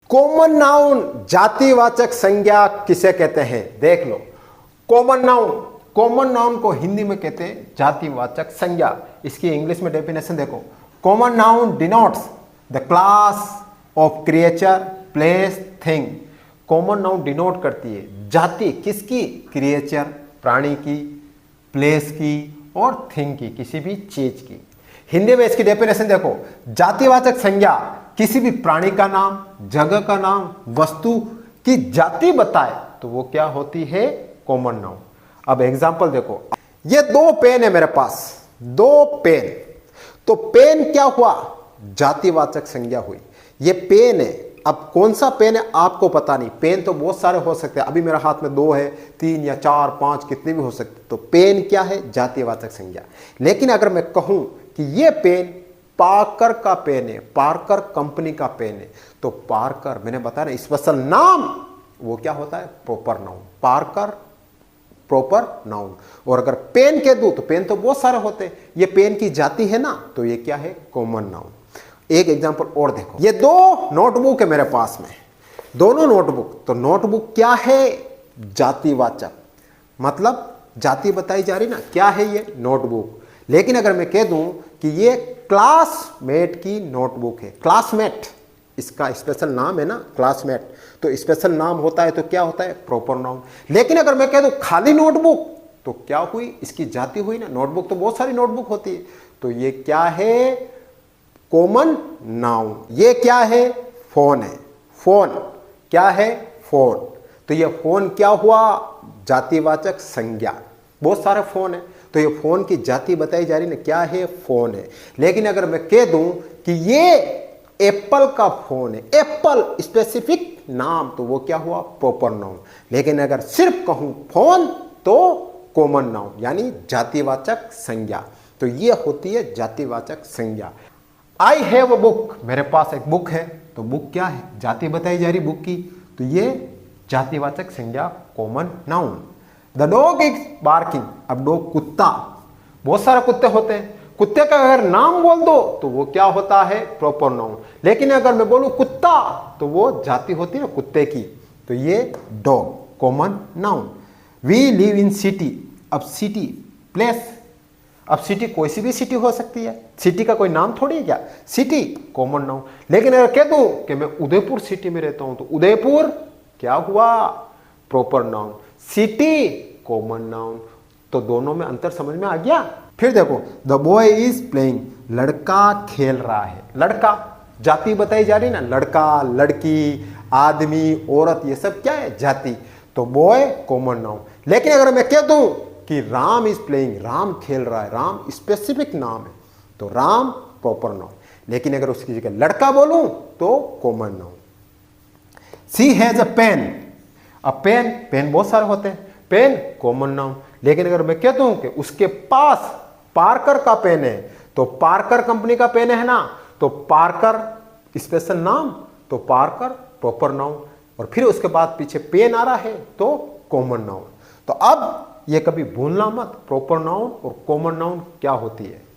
Common noun जातिवाचक संज्ञा किसे कहते हैं? देख लो, कॉमन नाउन को हिंदी में कहते हैं जातिवाचक संज्ञा। इसकी इंग्लिश में डेफिनेशन देखो, common noun denotes the class of creature, place, thing. Common noun denote करती है जाति किसकी? क्रिएचर प्राणी की, प्लेस की और थिंग की, किसी भी चीज की। हिंदी में इसकी डेफिनेशन देखो, जातिवाचक संज्ञा किसी भी प्राणी का नाम, जगह का नाम, वस्तु की जाति बताए तो वो क्या होती है? Common noun. अब एग्जांपल देखो, ये दो पेन है मेरे पास, दो पेन, तो पेन क्या हुआ? जातिवाचक संज्ञा हुई। ये पेन है, अब कौन सा पेन है आपको पता नहीं, पेन तो बहुत सारे हो सकते हैं। अभी मेरे हाथ में दो है, तीन या चार, पांच, कितने भी हो सकते। तो पेन क्या है? जातिवाचक संज्ञा। लेकिन अगर मैं कहूं कि ये पेन पार्कर का पेन है, पार्कर कंपनी का पेन है, तो पार्कर मैंने बताया ना स्पेशल नाम, वो क्या होता है? Proper noun. Parker proper noun. और अगर पेन के दूं तो पेन तो बहुत सारे होते हैं, ये पेन की जाति है ना, तो ये क्या है? Common noun. एक एग्जांपल और देखो, ये दो नोटबुक है मेरे पास में, दोनों नोटबुक, तो नोटबुक क्या है? जातिवाचक, मतलब जाति बताई जा रही ना, क्या है ये? नोटबुक। लेकिन अगर मैं कह दूं कि ये क्लासमेट की नोटबुक है, क्लासमेट इसका स्पेशल नाम है ना, क्लासमेट, तो स्पेशल नाम होता है तो क्या होता है? Proper noun. लेकिन अगर मैं कह दूं खाली नोटबुक, तो क्या हुई? इसकी जाति हुई ना, नोटबुक तो बहुत सारी नोटबुक होती है, तो ये क्या है? Common noun. ये क्या है? फोन है। फोन क्या है? फोन। तो ये फोन क्या हुआ? जातिवाचक संज्ञा। बहुत सारे फोन है, तो ये फोन की जाति बताई जा रही ना, क्या है? फोन है। लेकिन अगर मैं कह दूं कि ये एप्पल का फोन है, एप्पल स्पेसिफिक नाम, तो वो क्या हुआ? Proper noun. लेकिन अगर सिर्फ कहूं फोन तो कॉमन नाउन, यानी जातिवाचक संज्ञा। तो ये होती है जातिवाचक संज्ञा। आई हैव अ बुक, मेरे पास एक बुक है, तो बुक क्या है? जाति बताई जा रही बुक की, तो ये जातिवाचक संज्ञा, common noun. The dog is barking, अब डॉग कुत्ता, बहुत सारे कुत्ते होते हैं, कुत्ते का अगर नाम बोल दो तो वो क्या होता है? Proper noun. लेकिन अगर मैं बोलूं कुत्ता तो वो जाति होती है ना कुत्ते की, तो ये dog, common noun. We live in city, अब सिटी प्लेस, अब सिटी कोई सी भी सिटी हो सकती है, सिटी का कोई नाम थोड़ी है क्या? City common noun. लेकिन अगर कह दूं कि मैं उदयपुर सिटी में रहता हूं, तो उदयपुर क्या हुआ? Proper noun. City common noun. तो दोनों में अंतर समझ में आ गया? फिर देखो, द बॉय इज प्लेइंग, लड़का खेल रहा है। लड़का जाति बताई जा रही ना, लड़का, लड़की, आदमी, औरत, ये सब क्या है? जाति। तो बॉय कॉमन नाउन। लेकिन अगर मैं कह दूं कि राम इज प्लेइंग, राम खेल रहा है, राम स्पेसिफिक नाम है, तो राम प्रॉपर नाउन। लेकिन अगर उसकी जगह लड़का बोलूं तो common noun. She has a pen, अब पेन, पेन बहुत सारे होते हैं, पेन कॉमन नाउन। लेकिन अगर मैं कह दूं कि उसके पास पार्कर का पेन है, तो पार्कर कंपनी का पेन है ना, तो पार्कर स्पेशल नाम, तो पार्कर प्रॉपर नाउन। और फिर उसके बाद पीछे पेन आ रहा है तो कॉमन नाउन। तो अब ये कभी भूलना मत, प्रॉपर नाउन और कॉमन नाउन क्या होती है।